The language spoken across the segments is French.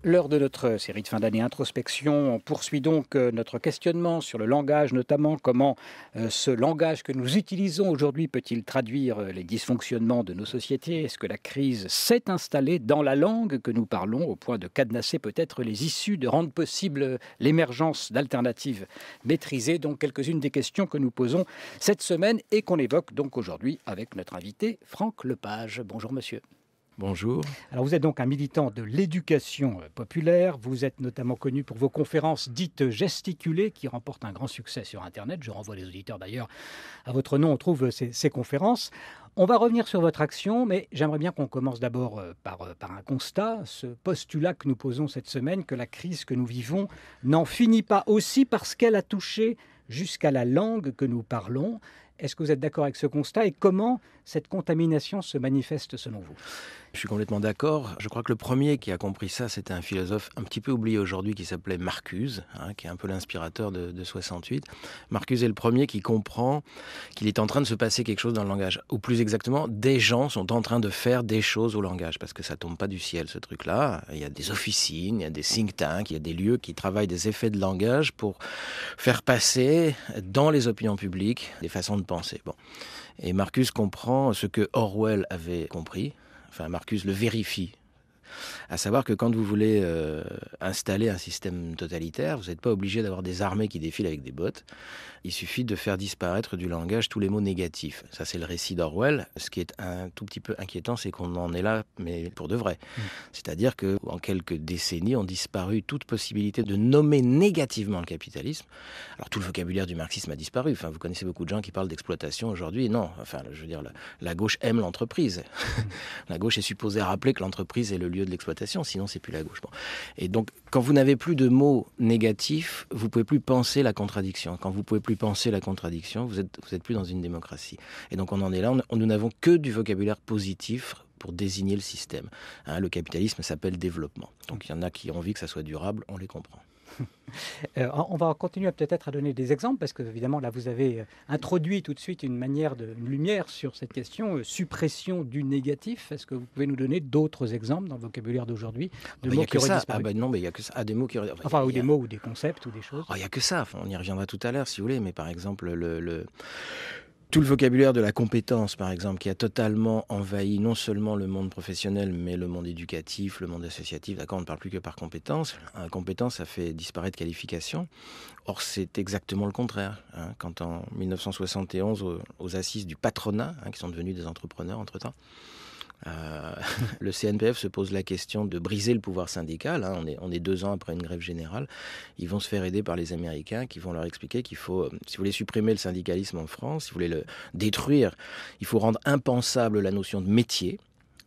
L'heure de notre série de fin d'année introspection, on poursuit donc notre questionnement sur le langage, notamment comment ce langage que nous utilisons aujourd'hui peut-il traduire les dysfonctionnements de nos sociétés? Est-ce que la crise s'est installée dans la langue que nous parlons au point de cadenasser peut-être les issues, de rendre possible l'émergence d'alternatives maîtrisées? Donc quelques-unes des questions que nous posons cette semaine et qu'on évoque donc aujourd'hui avec notre invité Franck Lepage. Bonjour monsieur. Bonjour. Alors vous êtes donc un militant de l'éducation populaire, vous êtes notamment connu pour vos conférences dites gesticulées qui remportent un grand succès sur Internet. Je renvoie les auditeurs d'ailleurs à votre nom, on trouve ces conférences. On va revenir sur votre action, mais j'aimerais bien qu'on commence d'abord par un constat, ce postulat que nous posons cette semaine, que la crise que nous vivons n'en finit pas aussi parce qu'elle a touché jusqu'à la langue que nous parlons. Est-ce que vous êtes d'accord avec ce constat et comment cette contamination se manifeste selon vous ? Je suis complètement d'accord. Je crois que le premier qui a compris ça, c'était un philosophe un petit peu oublié aujourd'hui qui s'appelait Marcuse, qui est un peu l'inspirateur de 68. Marcuse est le premier qui comprend qu'il est en train de se passer quelque chose dans le langage. Ou plus exactement, des gens sont en train de faire des choses au langage, parce que ça tombe pas du ciel ce truc-là. Il y a des officines, il y a des think tanks, il y a des lieux qui travaillent des effets de langage pour faire passer dans les opinions publiques des façons de penser. Bon. Et Marcuse comprend ce que Orwell avait compris. Enfin, Marcuse le vérifie, à savoir que quand vous voulez installer un système totalitaire, vous n'êtes pas obligé d'avoir des armées qui défilent avec des bottes. Il suffit de faire disparaître du langage tous les mots négatifs. Ça, c'est le récit d'Orwell. Ce qui est un tout petit peu inquiétant, c'est qu'on en est là, mais pour de vrai. C'est-à-dire qu'en quelques décennies, ont disparu toute possibilité de nommer négativement le capitalisme. Alors, tout le vocabulaire du marxisme a disparu. Enfin, vous connaissez beaucoup de gens qui parlent d'exploitation aujourd'hui. Non, enfin, je veux dire, la gauche aime l'entreprise. La gauche est supposée rappeler que l'entreprise est le lieu de l'exploitation, sinon c'est plus la gauche. Bon. Et donc, quand vous n'avez plus de mots négatifs, vous pouvez plus penser la contradiction. Quand vous pouvez plus penser la contradiction, vous êtes plus dans une démocratie. Et donc on en est là, nous n'avons que du vocabulaire positif pour désigner le système. Le capitalisme s'appelle développement. Donc il y en a qui ont envie que ça soit durable, on les comprend. On va continuer peut-être à donner des exemples parce que évidemment là vous avez introduit tout de suite une lumière sur cette question, suppression du négatif. Est-ce que vous pouvez nous donner d'autres exemples dans le vocabulaire d'aujourd'hui de mots qui auraient disparu? Non, mais il n'y a que ça. Des mots qui auraient... Enfin, ou des mots ou des concepts ou des choses. Il n'y a que ça. On y reviendra tout à l'heure si vous voulez, mais par exemple tout le vocabulaire de la compétence, par exemple, qui a totalement envahi non seulement le monde professionnel, mais le monde éducatif, le monde associatif. D'accord, on ne parle plus que par compétence. Compétence, ça fait disparaître qualification. Or, c'est exactement le contraire. Quand en 1971, aux assises du patronat, qui sont devenus des entrepreneurs entre-temps, le CNPF se pose la question de briser le pouvoir syndical. On est 2 ans après une grève générale. Ils vont se faire aider par les Américains qui vont leur expliquer qu'il faut, si vous voulez supprimer le syndicalisme en France, si vous voulez le détruire, il faut rendre impensable la notion de métier.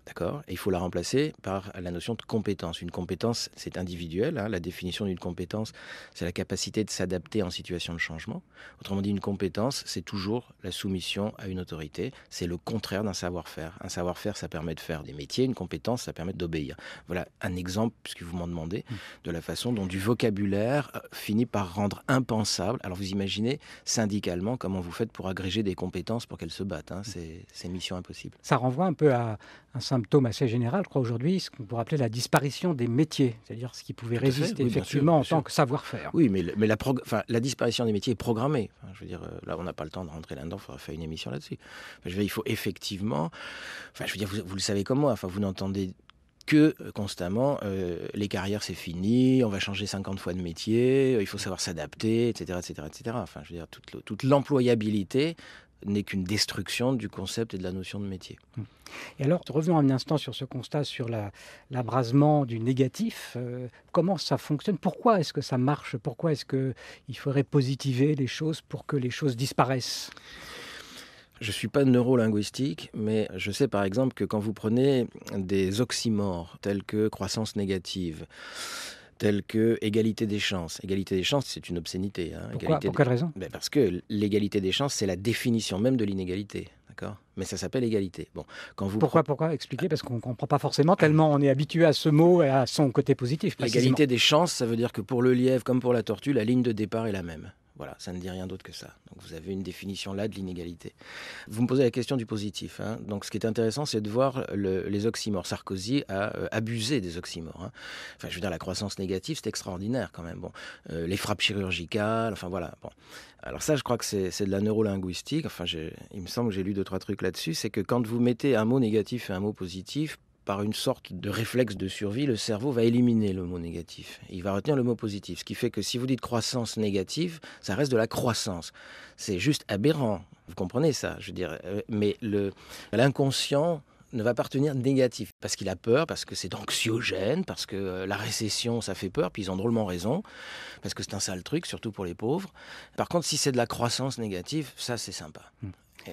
D'accord ? Et il faut la remplacer par la notion de compétence. Une compétence, c'est individuel. La définition d'une compétence, c'est la capacité de s'adapter en situation de changement. Autrement dit, une compétence, c'est toujours la soumission à une autorité. C'est le contraire d'un savoir-faire. Un savoir-faire, ça permet de faire des métiers. Une compétence, ça permet d'obéir. Voilà un exemple, puisque vous m'en demandez, de la façon dont du vocabulaire finit par rendre impensable. Alors vous imaginez, syndicalement, comment vous faites pour agréger des compétences pour qu'elles se battent. C'est mission impossible. Ça renvoie un peu à un symptôme assez général, je crois, aujourd'hui, ce qu'on pourrait appeler la disparition des métiers, c'est-à-dire ce qui pouvait résister effectivement en tant que savoir-faire. Oui, mais la disparition des métiers est programmée. Je veux dire, là, on n'a pas le temps de rentrer là-dedans, il faudra faire une émission là-dessus. Je veux dire, il faut effectivement... je veux dire, vous le savez comme moi, vous n'entendez que constamment, les carrières c'est fini, on va changer 50 fois de métier, il faut savoir s'adapter, etc., etc., etc. Je veux dire, toute l'employabilité n'est qu'une destruction du concept et de la notion de métier. Et alors, revenons un instant sur ce constat, sur l'abrasement du négatif. Comment ça fonctionne? Pourquoi est-ce que ça marche? Pourquoi est-ce qu'il faudrait positiver les choses pour que les choses disparaissent? Je ne suis pas neurolinguistique, mais je sais par exemple que quand vous prenez des oxymores tels que croissance négative, tels que égalité des chances. Égalité des chances, c'est une obscénité. Pour quelle raison? Parce que l'égalité des chances, c'est la définition même de l'inégalité. D'accord ? Mais ça s'appelle égalité. Bon, Pourquoi expliquer? Parce qu'on ne comprend pas forcément, tellement on est habitué à ce mot et à son côté positif. L'égalité des chances, ça veut dire que pour le lièvre comme pour la tortue, la ligne de départ est la même. Voilà, ça ne dit rien d'autre que ça. Donc vous avez une définition là de l'inégalité. Vous me posez la question du positif. Donc ce qui est intéressant, c'est de voir les oxymores. Sarkozy a abusé des oxymores. Enfin, je veux dire, la croissance négative, c'est extraordinaire quand même. Bon, les frappes chirurgicales, enfin voilà. Bon. Alors ça, je crois que c'est de la neurolinguistique. Enfin, il me semble que j'ai lu 2-3 trucs là-dessus. C'est que quand vous mettez un mot négatif et un mot positif, par une sorte de réflexe de survie, le cerveau va éliminer le mot négatif. Il va retenir le mot positif. Ce qui fait que si vous dites croissance négative, ça reste de la croissance. C'est juste aberrant. Vous comprenez ça, je veux dire. Mais l'inconscient ne va pas retenir négatif. Parce qu'il a peur, parce que c'est anxiogène, parce que la récession, ça fait peur, puis ils ont drôlement raison, parce que c'est un sale truc, surtout pour les pauvres. Par contre, si c'est de la croissance négative, ça, c'est sympa.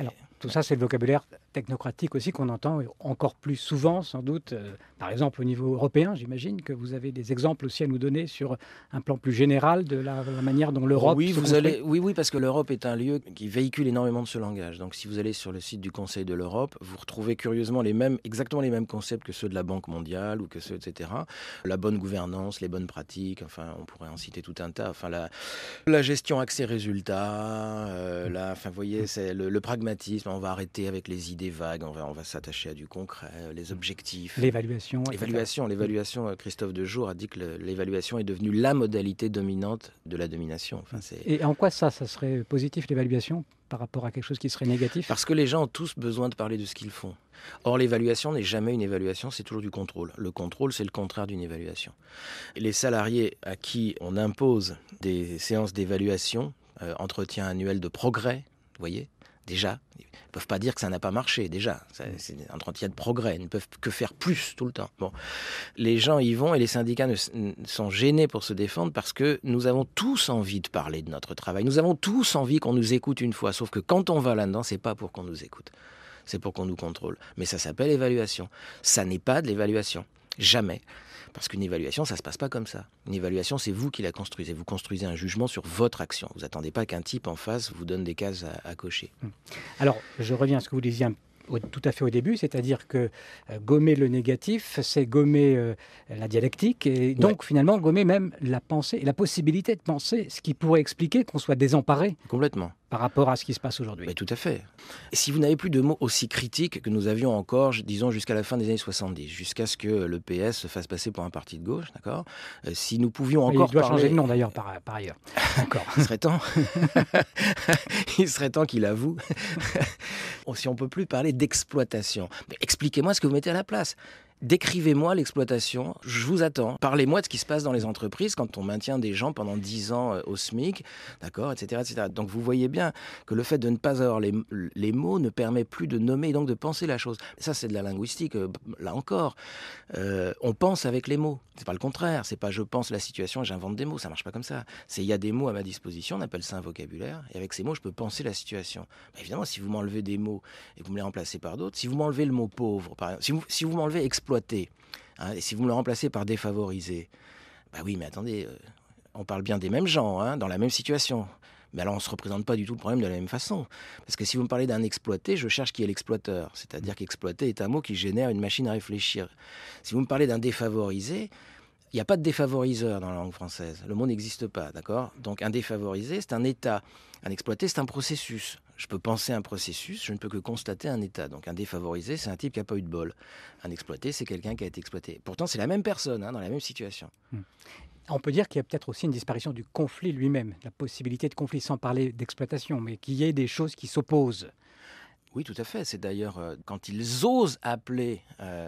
Alors, tout ça, c'est le vocabulaire technocratique aussi qu'on entend encore plus souvent, sans doute, par exemple au niveau européen. J'imagine que vous avez des exemples aussi à nous donner sur un plan plus général de la manière dont l'Europe se construit. Oui, parce que l'Europe est un lieu qui véhicule énormément de ce langage. Donc si vous allez sur le site du Conseil de l'Europe, vous retrouvez curieusement exactement les mêmes concepts que ceux de la Banque mondiale ou que ceux, etc. La bonne gouvernance, les bonnes pratiques, enfin on pourrait en citer tout un tas. Enfin la gestion accès-résultat, enfin vous voyez, c'est le pragmatisme. On va arrêter avec les idées vagues, on va s'attacher à du concret, les objectifs. L'évaluation. L'évaluation, Christophe Dejour a dit que l'évaluation est devenue la modalité dominante de la domination. Enfin, Et en quoi ça serait positif, l'évaluation, par rapport à quelque chose qui serait négatif ? Parce que les gens ont tous besoin de parler de ce qu'ils font. Or, l'évaluation n'est jamais une évaluation, c'est toujours du contrôle. Le contrôle, c'est le contraire d'une évaluation. Les salariés à qui on impose des séances d'évaluation, entretien annuel de progrès, vous voyez, déjà, ils ne peuvent pas dire que ça n'a pas marché, déjà. C'est un entretien de progrès, ils ne peuvent que faire plus tout le temps. Bon. Les gens y vont et les syndicats sont gênés pour se défendre parce que nous avons tous envie de parler de notre travail. Nous avons tous envie qu'on nous écoute une fois, sauf que quand on va là-dedans, c'est pas pour qu'on nous écoute. C'est pour qu'on nous contrôle. Mais ça s'appelle évaluation. Ça n'est pas de l'évaluation. Jamais. Parce qu'une évaluation, ça ne se passe pas comme ça. Une évaluation, c'est vous qui la construisez. Vous construisez un jugement sur votre action. Vous n'attendez pas qu'un type en face vous donne des cases à cocher. Alors, je reviens à ce que vous disiez tout à fait au début, c'est-à-dire que gommer le négatif, c'est gommer la dialectique et donc finalement gommer même la pensée, la possibilité de penser, ce qui pourrait expliquer qu'on soit désemparé. Complètement. Par rapport à ce qui se passe aujourd'hui. Mais tout à fait. Et si vous n'avez plus de mots aussi critiques que nous avions encore, disons jusqu'à la fin des années 70, jusqu'à ce que le PS se fasse passer pour un parti de gauche, d'accord ? Si nous pouvions encore il doit changer de nom d'ailleurs par ailleurs. Encore. Il serait temps. Il serait temps qu'il avoue. Si on ne peut plus parler d'exploitation, mais expliquez-moi ce que vous mettez à la place. Décrivez-moi l'exploitation, je vous attends. Parlez-moi de ce qui se passe dans les entreprises quand on maintient des gens pendant 10 ans au SMIC, d'accord, etc., etc. Donc vous voyez bien que le fait de ne pas avoir les mots ne permet plus de nommer et donc de penser la chose. Ça, c'est de la linguistique, là encore. On pense avec les mots. C'est pas le contraire. C'est pas je pense la situation et j'invente des mots. Ça marche pas comme ça. C'est il y a des mots à ma disposition, on appelle ça un vocabulaire, et avec ces mots, je peux penser la situation. Mais évidemment, si vous m'enlevez des mots et que vous me les remplacez par d'autres, si vous m'enlevez le mot pauvre, par exemple, si vous m'enlevez exploiter, et si vous me le remplacez par défavorisé, bah oui, mais attendez, on parle bien des mêmes gens, dans la même situation. Mais alors on ne se représente pas du tout le problème de la même façon. Parce que si vous me parlez d'un exploité, je cherche qui est l'exploiteur. C'est-à-dire qu'exploiter est un mot qui génère une machine à réfléchir. Si vous me parlez d'un défavorisé, il n'y a pas de défavoriseur dans la langue française. Le mot n'existe pas, d'accord ? Donc un défavorisé, c'est un état. Un exploité, c'est un processus. Je peux penser un processus, je ne peux que constater un état. Donc un défavorisé, c'est un type qui n'a pas eu de bol. Un exploité, c'est quelqu'un qui a été exploité. Pourtant, c'est la même personne, dans la même situation. On peut dire qu'il y a peut-être aussi une disparition du conflit lui-même, la possibilité de conflit, sans parler d'exploitation, mais qu'il y ait des choses qui s'opposent. Oui, tout à fait. C'est d'ailleurs quand ils osent appeler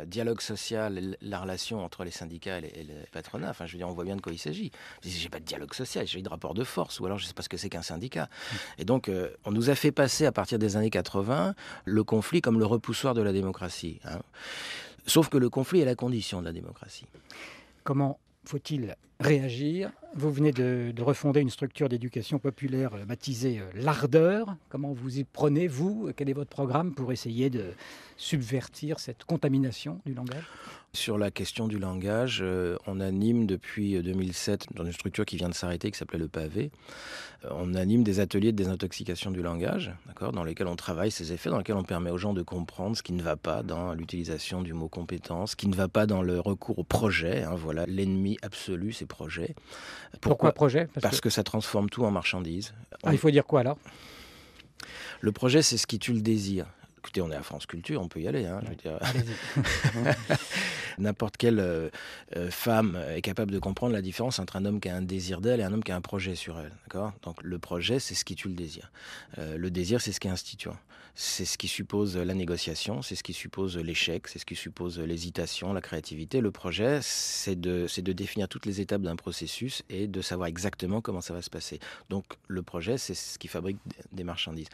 dialogue social la relation entre les syndicats et le patronat. Enfin, je veux dire, on voit bien de quoi il s'agit. Je dis, j'ai pas de dialogue social, j'ai de rapport de force, ou alors je sais pas ce que c'est qu'un syndicat. Et donc, on nous a fait passer à partir des années 80 le conflit comme le repoussoir de la démocratie. Sauf que le conflit est la condition de la démocratie. Comment faut-il réagir ? Vous venez de refonder une structure d'éducation populaire baptisée l'Ardeur. Comment vous y prenez, vous ? Quel est votre programme pour essayer de subvertir cette contamination du langage ? Sur la question du langage, on anime depuis 2007, dans une structure qui vient de s'arrêter, qui s'appelait le Pavé, on anime des ateliers de désintoxication du langage, d'accord, dans lesquels on travaille ces effets, dans lesquels on permet aux gens de comprendre ce qui ne va pas dans l'utilisation du mot compétence, ce qui ne va pas dans le recours au projet. Voilà, l'ennemi absolu, c'est projet. Pourquoi projet? Parce que ça transforme tout en marchandise. Il faut dire quoi alors? Le projet, c'est ce qui tue le désir. Écoutez, on est à France Culture, on peut y aller. Je veux dire. N'importe quelle femme est capable de comprendre la différence entre un homme qui a un désir d'elle et un homme qui a un projet sur elle. D'accord ? Donc le projet, c'est ce qui tue le désir. Le désir, c'est ce qui est instituant. C'est ce qui suppose la négociation, c'est ce qui suppose l'échec, c'est ce qui suppose l'hésitation, la créativité. Le projet, c'est de définir toutes les étapes d'un processus et de savoir exactement comment ça va se passer. Donc le projet, c'est ce qui fabrique des marchandises.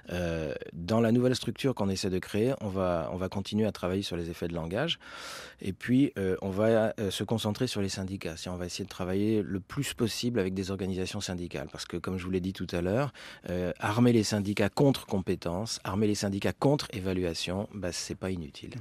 Dans la nouvelle structure qu'on essaie de créer, on va continuer à travailler sur les effets de langage. Et puis, on va se concentrer sur les syndicats. On va essayer de travailler le plus possible avec des organisations syndicales. Parce que, comme je vous l'ai dit tout à l'heure, armer les syndicats contre compétences, armer les syndicats contre évaluation, c'est pas inutile.